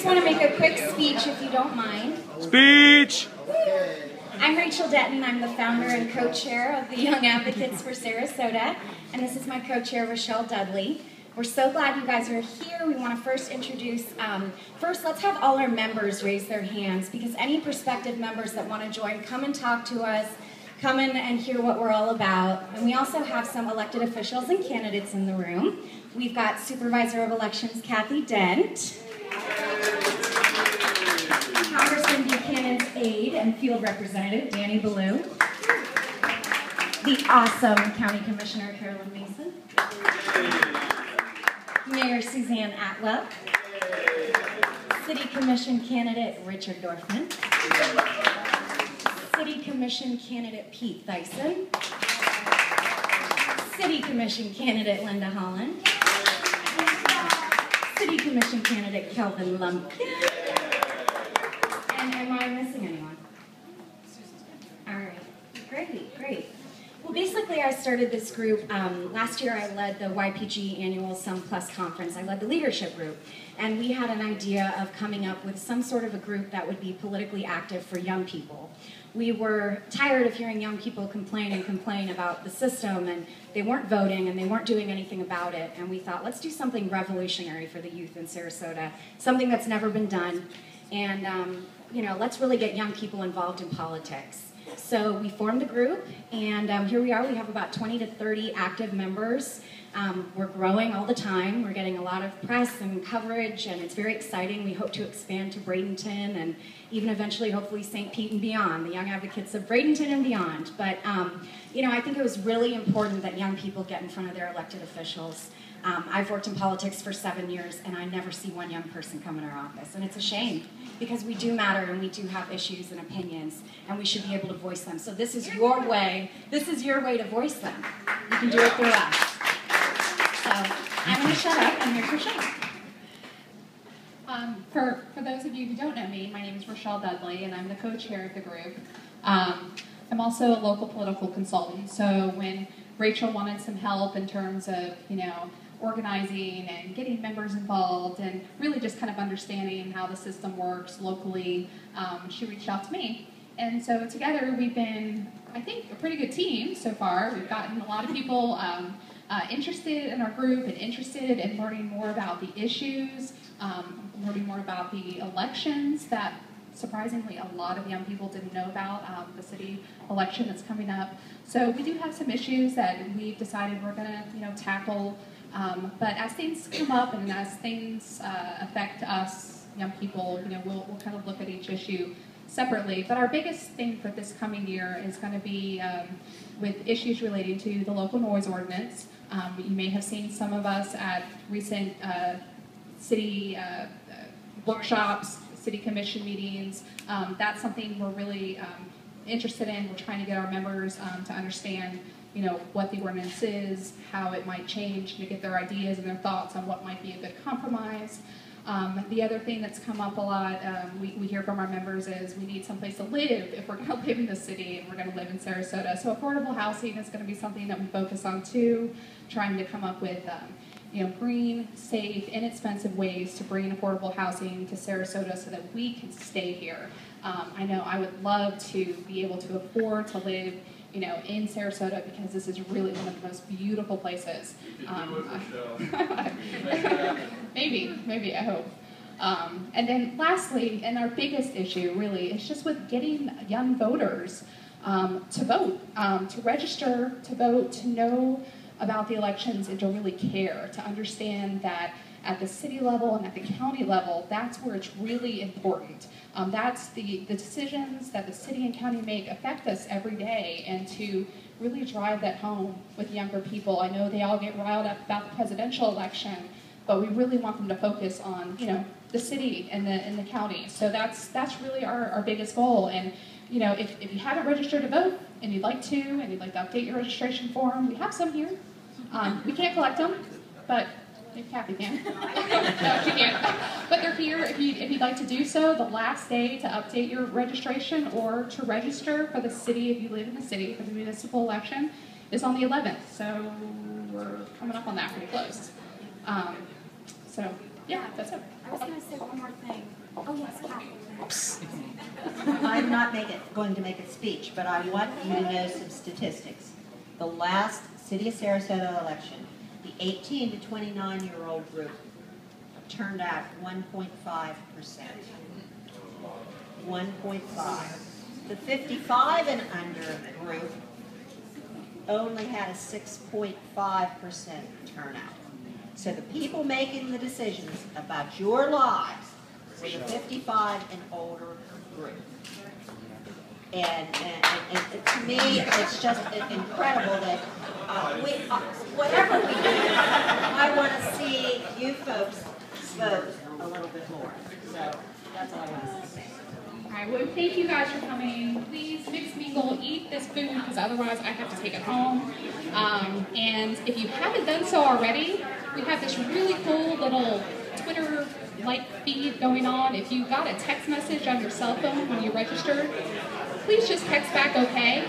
just want to make a quick speech if you don't mind. Speech! I'm Rachel Denton. I'm the founder and co-chair of the Young Advocates for Sarasota, and this is my co-chair, Rochelle Dudley. We're so glad you guys are here. We want to first introduce, first let's have all our members raise their hands, because any prospective members that want to join, come and talk to us, come in and hear what we're all about. And we also have some elected officials and candidates in the room. We've got Supervisor of Elections Kathy Dent, Congressman Buchanan's aide and field representative Danny Ballou, the awesome County Commissioner Carolyn Mason, Mayor Suzanne Atwell, City Commission candidate Richard Dorfman, City Commission candidate Pete Thyssen, City Commission candidate Linda Holland, City Commission candidate Kelvin Lumpkin. And am I missing anyone? All right, great. Well, basically, I started this group. Last year, I led the YPG annual Some Plus conference. I led the leadership group. And we had an idea of coming up with some sort of a group that would be politically active for young people. We were tired of hearing young people complain about the system, and they weren't voting and they weren't doing anything about it. And we thought, let's do something revolutionary for the youth in Sarasota, something that's never been done. And let's really get young people involved in politics. So we formed a group, and here we are. We have about 20 to 30 active members. We're growing all the time. We're getting a lot of press and coverage, and it's very exciting. We hope to expand to Bradenton and even eventually, hopefully, St. Pete and beyond, the Young Advocates of Bradenton and beyond. But, I think it was really important that young people get in front of their elected officials. I've worked in politics for 7 years, and I never see one young person come in our office. And it's a shame, because we do matter, and we do have issues and opinions, and we should be able to voice them. So this is your way. This is your way to voice them. You can do it through us. So I'm going to shut up, and here's Rochelle. For those of you who don't know me, my name is Rochelle Dudley, and I'm the co-chair of the group. I'm also a local political consultant, so when Rachel wanted some help in terms of, organizing and getting members involved and really just kind of understanding how the system works locally, she reached out to me. And so together we've been, I think, a pretty good team so far. We've gotten a lot of people interested in our group and interested in learning more about the issues, learning more about the elections that surprisingly a lot of young people didn't know about, the city election that's coming up. So we do have some issues that we've decided we're going to tackle, but as things come up and as things affect us young people, we'll kind of look at each issue separately. But our biggest thing for this coming year is going to be with issues relating to the local noise ordinance. You may have seen some of us at recent city workshops, city commission meetings. That's something we're really interested in. We're trying to get our members to understand, what the ordinance is, how it might change, to get their ideas and their thoughts on what might be a good compromise. The other thing that's come up a lot, we hear from our members, is we need someplace to live if we're going to live in the city and we're going to live in Sarasota. So affordable housing is going to be something that we focus on too, trying to come up with green, safe, inexpensive ways to bring affordable housing to Sarasota so that we can stay here. I know I would love to be able to afford to live, in Sarasota, because this is really one of the most beautiful places. Maybe, I hope. And then lastly, and our biggest issue really is just with getting young voters to vote, to register, to vote, to know about the elections, and to really care, to understand that at the city level and at the county level, that's where it's really important. That's the decisions that the city and county make affect us every day, and to really drive that home with younger people. I know they all get riled up about the presidential election, but we really want them to focus on, the city and the county. So that's really our biggest goal. And if you haven't registered to vote and you'd like to, and you'd like to update your registration form, we have some here. We can't collect them, but maybe Kathy can. No, she can't. But they're here if you'd like to do so. The last day to update your registration or to register for the city, if you live in the city, for the municipal election, is on the 11th. So we're coming up on that pretty close. So Yeah, that's it. I was going to say one more thing. Oh, yes, Kathy. I'm not going to make a speech, but I want you to know some statistics. The last City of Sarasota election, the 18 to 29-year-old group turned out 1.5%. 1.5. The 55 and under group only had a 6.5% turnout. So the people making the decisions about your lives were the 55 and older group. And to me, it's just incredible that whatever we do, I want to see you folks vote a little bit more. So that's all I want to say. All right, well, thank you guys for coming. Please mix, mingle, eat this food, because otherwise I have to take it home. And if you haven't done so already, we have this really cool little Twitter-like feed going on. If you got a text message on your cell phone when you registered, please just text back okay.